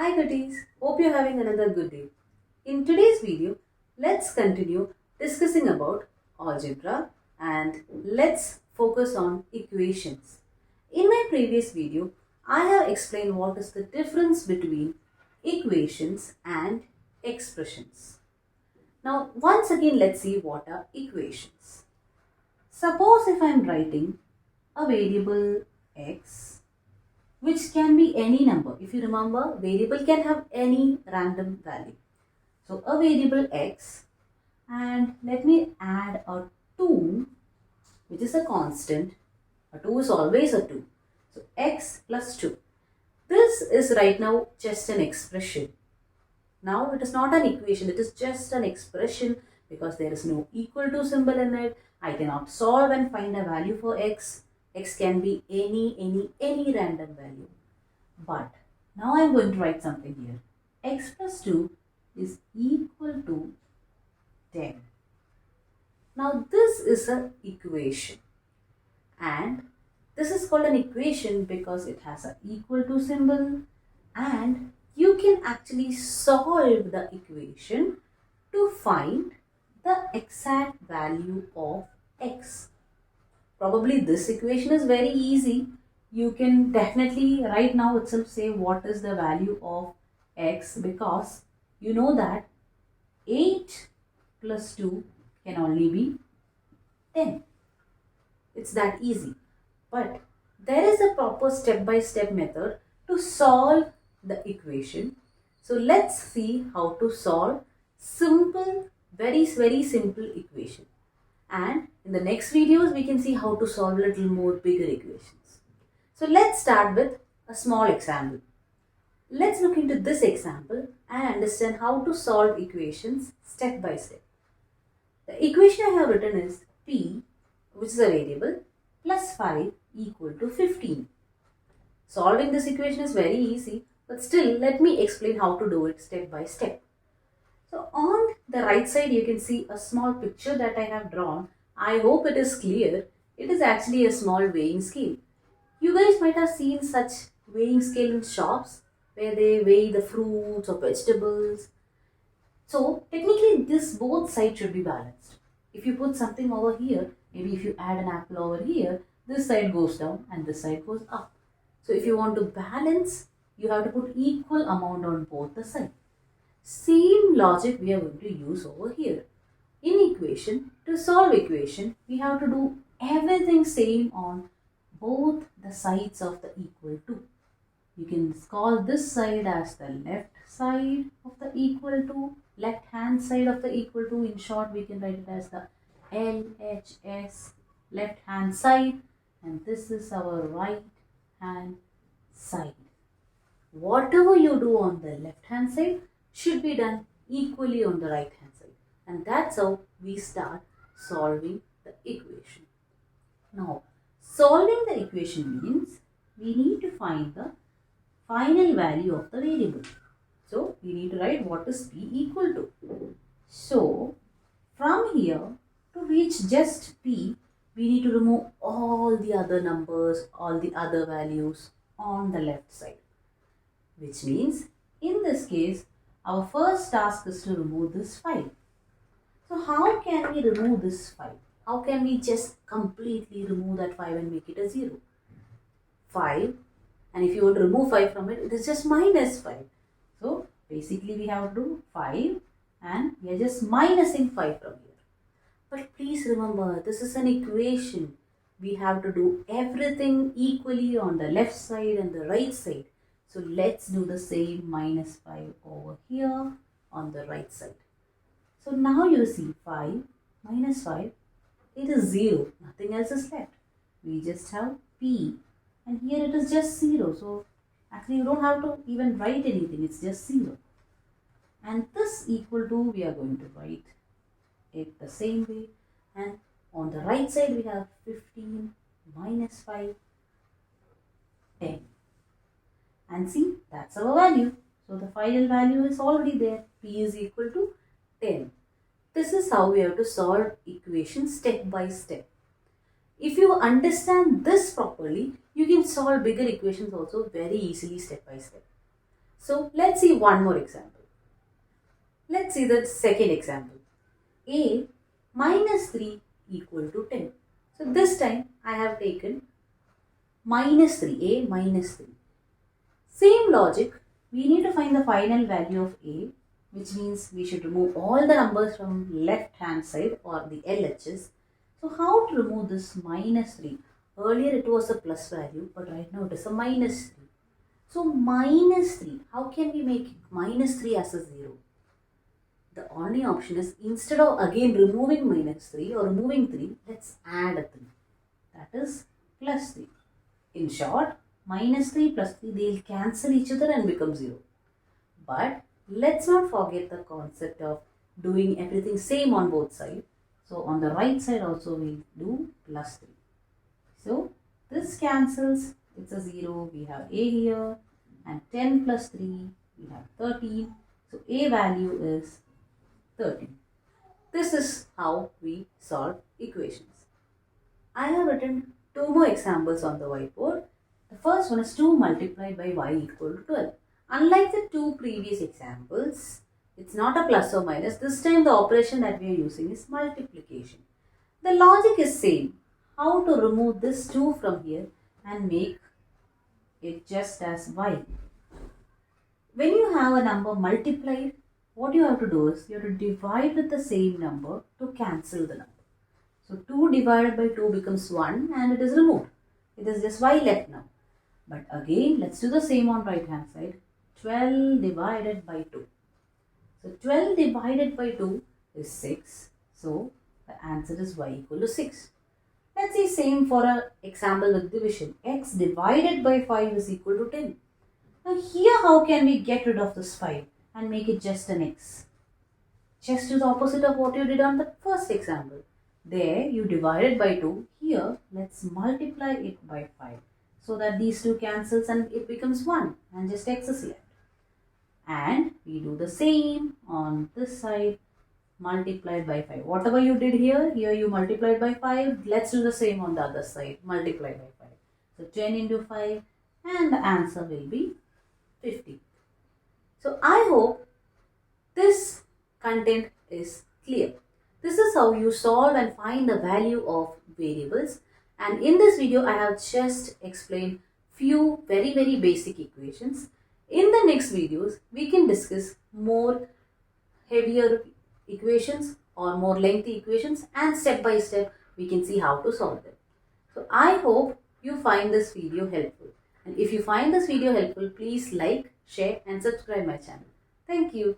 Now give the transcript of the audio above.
Hi goodies, hope you're having another good day. In today's video, let's continue discussing about algebra and let's focus on equations. In my previous video, I have explained what is the difference between equations and expressions. Now once again let's see what are equations. Suppose if I am writing a variable x which can be any number. If you remember, variable can have any random value. So a variable x, and let me add a 2 which is a constant. A 2 is always a 2. So x plus 2. This is right now just an expression. Now it is not an equation, it is just an expression because there is no equal to symbol in it. I cannot solve and find a value for x. X can be any random value. But now I am going to write something here. X plus 2 is equal to 10. Now this is an equation, and this is called an equation because it has an equal to symbol, and you can actually solve the equation to find the exact value of x. Probably this equation is very easy. You can definitely right now itself say what is the value of x because you know that 8 plus 2 can only be 10. It's that easy. But there is a proper step-by-step method to solve the equation. So let's see how to solve simple, very simple equation. And in the next videos, we can see how to solve little more bigger equations. So let's start with a small example. Let's look into this example and understand how to solve equations step by step. The equation I have written is p, which is a variable, plus 5 equal to 15. Solving this equation is very easy, but still let me explain how to do it step by step. So on the right side you can see a small picture that I have drawn. I hope it is clear. It is actually a small weighing scale. You guys might have seen such weighing scale in shops where they weigh the fruits or vegetables. So technically this both sides should be balanced. If you put something over here, maybe if you add an apple over here, this side goes down and this side goes up. So if you want to balance, you have to put equal amount on both the sides. Same logic we are going to use over here. In equation, to solve equation, we have to do everything same on both the sides of the equal to. You can call this side as the left side of the equal to, left hand side of the equal to. In short, we can write it as the LHS, left hand side, and this is our right hand side. Whatever you do on the left hand side should be done equally on the right hand side, and that's how we start solving the equation. Now solving the equation means we need to find the final value of the variable. So we need to write what is p equal to. So from here to reach just p, we need to remove all the other numbers, all the other values on the left side, which means in this case our first task is to remove this 5. So how can we remove this 5? How can we just completely remove that 5 and make it a 0? 5, and if you want to remove 5 from it, it is just minus 5. So basically we have to do 5 and we are just minusing 5 from here. But please remember, this is an equation. We have to do everything equally on the left side and the right side. So let's do the same minus 5 over here on the right side. So now you see 5 minus 5, it is 0. Nothing else is left. We just have p, and here it is just 0. So actually you don't have to even write anything. It's just 0. And this equal to, we are going to write it the same way. And on the right side we have 15 minus 5, 10. And see, that's our value. So the final value is already there. P is equal to 10. This is how we have to solve equations step by step. If you understand this properly, you can solve bigger equations also very easily step by step. So let's see one more example. Let's see the second example. A minus 3 equal to 10. So this time I have taken minus 3, A minus 3. Same logic, we need to find the final value of A, which means we should remove all the numbers from left hand side or the LHS. So how to remove this minus 3? Earlier it was a plus value, but right now it is a minus 3. So minus 3, how can we make minus 3 as a 0? The only option is, instead of again removing minus 3 or removing 3, let's add a 3. That is plus 3. In short, minus 3 plus 3, they'll cancel each other and become 0. But let's not forget the concept of doing everything same on both sides. So on the right side also we'll do plus 3. So this cancels, it's a 0. We have A here, and 10 plus 3, we have 13. So A value is 13. This is how we solve equations. I have written two more examples on the whiteboard. The first one is 2 multiplied by y equal to 12. Unlike the two previous examples, it's not a plus or minus. This time the operation that we are using is multiplication. The logic is same. How to remove this 2 from here and make it just as y. When you have a number multiplied, what you have to do is you have to divide with the same number to cancel the number. So 2 divided by 2 becomes 1 and it is removed. It is just y left now. But again, let's do the same on right hand side. 12 divided by 2. So 12 divided by 2 is 6. So the answer is y equal to 6. Let's see same for an example with division. X divided by 5 is equal to 10. Now here how can we get rid of this 5 and make it just an x? Just do the opposite of what you did on the first example. There you divided by 2. Here let's multiply it by 5. So that these two cancels and it becomes 1 and just x is left. And we do the same on this side, multiplied by 5. Whatever you did here you multiplied by 5. Let's do the same on the other side, multiply by 5. So 10 into 5 and the answer will be 50. So I hope this content is clear. This is how you solve and find the value of variables. And in this video, I have just explained few very basic equations. In the next videos, we can discuss more heavier equations or more lengthy equations, and step by step we can see how to solve them. So I hope you find this video helpful. And if you find this video helpful, please like, share and subscribe my channel. Thank you.